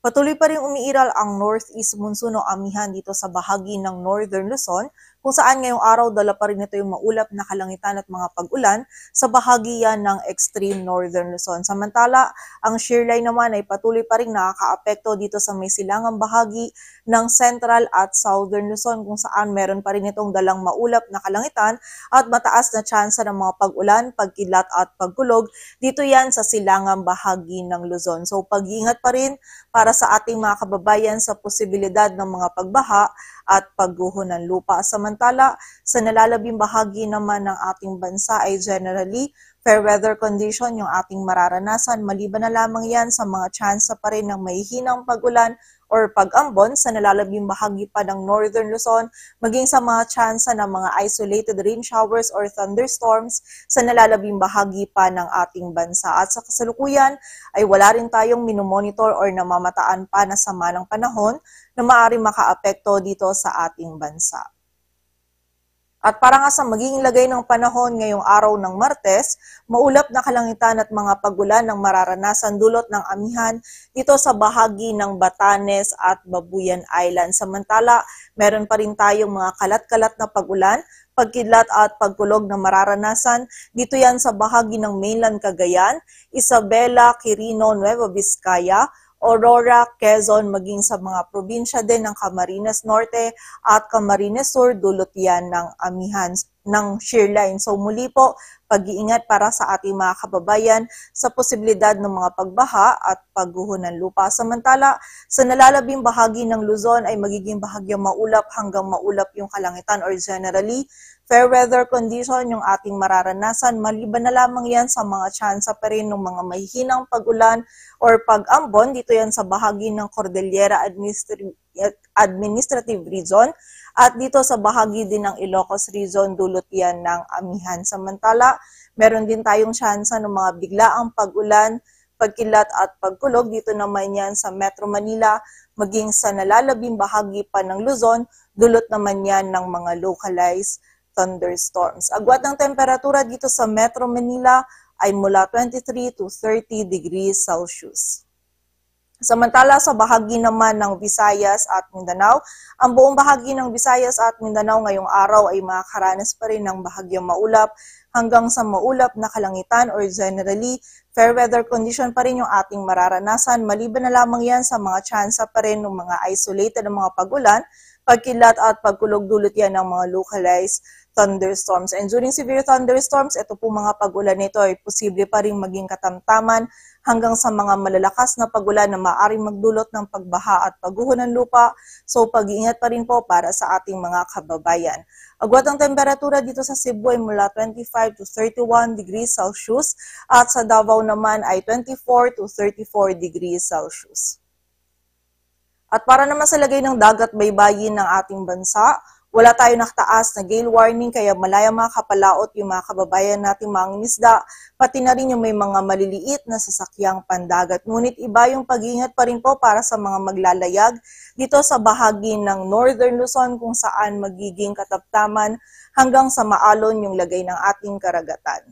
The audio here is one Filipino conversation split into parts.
Patuloy pa rin umiiral ang northeast monsoon o amihan dito sa bahagi ng Northern Luzon, kung saan ngayong araw dala pa rin ito yung maulap na kalangitan at mga pag-ulan sa bahagi yan ng extreme Northern Luzon. Samantala, ang shearline naman ay patuloy pa rin nakakaapekto dito sa may silangang bahagi ng Central at Southern Luzon, kung saan meron pa rin itong dalang maulap na kalangitan at mataas na tsansa ng mga pag-ulan, pagkidlat at pagkulog dito yan sa silangang bahagi ng Luzon. So pag-iingat pa rin para sa ating mga kababayan sa posibilidad ng mga pagbaha at pagguho ng lupa. Samantala, sa nalalabing bahagi naman ng ating bansa ay generally fair weather condition yung ating mararanasan. Maliban na lamang yan sa mga tsansa pa rin ng mahihinang pag-ulan or pag-ambon sa nalalabing bahagi pa ng Northern Luzon, maging sa mga tsansa ng mga isolated rain showers or thunderstorms sa nalalabing bahagi pa ng ating bansa. At sa kasalukuyan ay wala rin tayong minomonitor or namamataan pa na sama ng panahon na maaaring makaapekto dito sa ating bansa. At para nga sa magiging lagay ng panahon ngayong araw ng Martes, maulap na kalangitan at mga pagulan ng mararanasan dulot ng amihan dito sa bahagi ng Batanes at Babuyan Island. Samantala, meron pa rin tayong mga kalat-kalat na pagulan, pagkidlat at pagkulog na mararanasan dito yan sa bahagi ng mainland Cagayan, Isabela, Quirino, Nueva Vizcaya, Aurora, Quezon, maging sa mga probinsya din ng Camarines Norte at Camarines Sur, dulot yan ng amihan ng shearline. So muli po, pag-iingat para sa ating mga kababayan sa posibilidad ng mga pagbaha at pagguho ng lupa. Samantala, sa nalalabing bahagi ng Luzon ay magiging bahagyang maulap hanggang maulap yung kalangitan or generally fair weather condition yung ating mararanasan. Maliban na lamang yan sa mga tsansa pa rin ng mga mahihinang pag-ulan or pag-ambon. Dito yan sa bahagi ng Cordillera Administrative Region at dito sa bahagi din ng Ilocos Region, dulot yan ng amihan. Samantala, meron din tayong tsansa ng mga biglaang pag-ulan, pagkilat at pagkulog. Dito naman yan sa Metro Manila, maging sa nalalabing bahagi pa ng Luzon, dulot naman yan ng mga localized thunderstorms. Agwat ng temperatura dito sa Metro Manila ay mula 23 to 30 degrees Celsius. Samantala sa bahagi naman ng Visayas at Mindanao, ang buong bahagi ng Visayas at Mindanao ngayong araw ay makakaranas pa rin ng bahagyang maulap hanggang sa maulap na kalangitan or generally fair weather condition pa rin yung ating mararanasan. Maliban na lamang yan sa mga tsansa pa rin ng mga isolated na mga pag-ulan, pagkilat at pagkulog, dulot yan ng mga localized thunderstorms. And during severe thunderstorms, ito po mga pag-ulan nito ay posible pa rin maging katamtaman hanggang sa mga malalakas na pag-ulan na maaaring magdulot ng pagbaha at pagguho ng lupa. So pag-iingat pa rin po para sa ating mga kababayan. Agwat ang temperatura dito sa Cebu ay mula 25 to 31 degrees Celsius at sa Davao naman ay 24 to 34 degrees Celsius. At para naman sa lagay ng dagat baybayin ng ating bansa, wala tayong nakataas na gale warning kaya malaya makapalaot yung mga kababayan nating mangingisda, pati na rin yung may mga maliliit na sasakyang pandagat. Ngunit iba yung pag-iingat pa rin po para sa mga maglalayag dito sa bahagi ng Northern Luzon kung saan magiging kataptaman hanggang sa maalon yung lagay ng ating karagatan.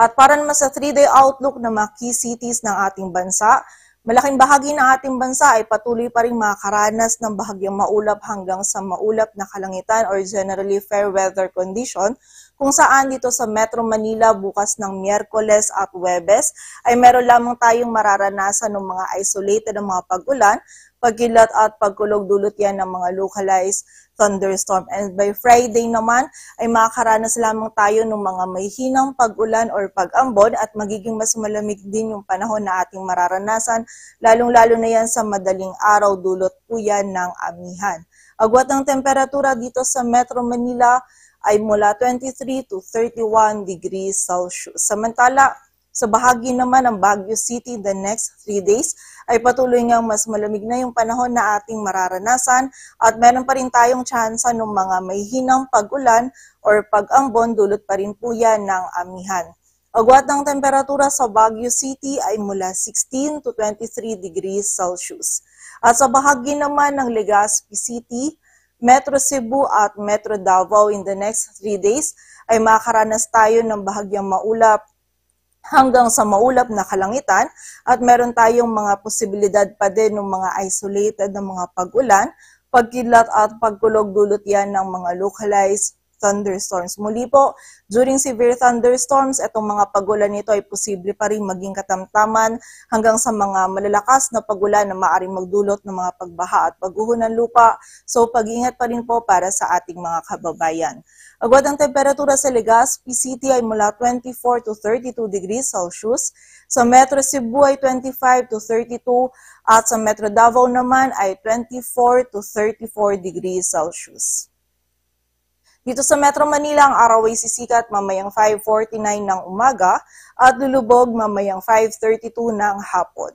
At para naman sa 3-day outlook ng mga key cities ng ating bansa, malaking bahagi ng ating bansa ay patuloy pa rin makakaranas ng bahagyang maulap hanggang sa maulap na kalangitan or generally fair weather condition, kung saan dito sa Metro Manila bukas ng Miyerkules at Huwebes ay meron lamang tayong mararanasan ng mga isolated na mga pag-ulan, pagkilat at pagkulog, dulot yan ng mga localized thunderstorm. And by Friday naman ay makakaranas lamang tayo ng mga mahihinang pag-ulan or pag-ambon at magiging mas malamig din yung panahon na ating mararanasan, lalong-lalo na yan sa madaling araw, dulot po yan ng amihan. Agwat ng temperatura dito sa Metro Manila ay mula 23 to 31 degrees Celsius. Samantala, sa bahagi naman ng Baguio City, the next 3 days ay patuloy ngang mas malamig na yung panahon na ating mararanasan at meron pa rin tayong tsansa ng mga mahihinang pag-ulan or pag-ambon, dulot pa rin po yan ng amihan. Agwat ng temperatura sa Baguio City ay mula 16 to 23 degrees Celsius. At sa bahagi naman ng Legazpi City, Metro Cebu at Metro Davao in the next 3 days ay makakaranas tayo ng bahagyang maulap hanggang sa maulap na kalangitan at meron tayong mga posibilidad pa din ng mga isolated na mga pag-ulan, pagkidlat at pagkulog dulot yan ng mga localized thunderstorms. Muli po, during severe thunderstorms, itong mga pag-ulan nito ay posible pa rin maging katamtaman hanggang sa mga malalakas na pag-ulan na maaaring magdulot ng mga pagbaha at pagguho ng lupa. So pag-ingat pa rin po para sa ating mga kababayan. Agad ang temperatura sa Legazpi City ay mula 24 to 32 degrees Celsius. Sa Metro Cebu ay 25 to 32 at sa Metro Davao naman ay 24 to 34 degrees Celsius. Dito sa Metro Manila, ang araw ay sisikat mamayang 5:49 ng umaga at lulubog mamayang 5:32 ng hapon.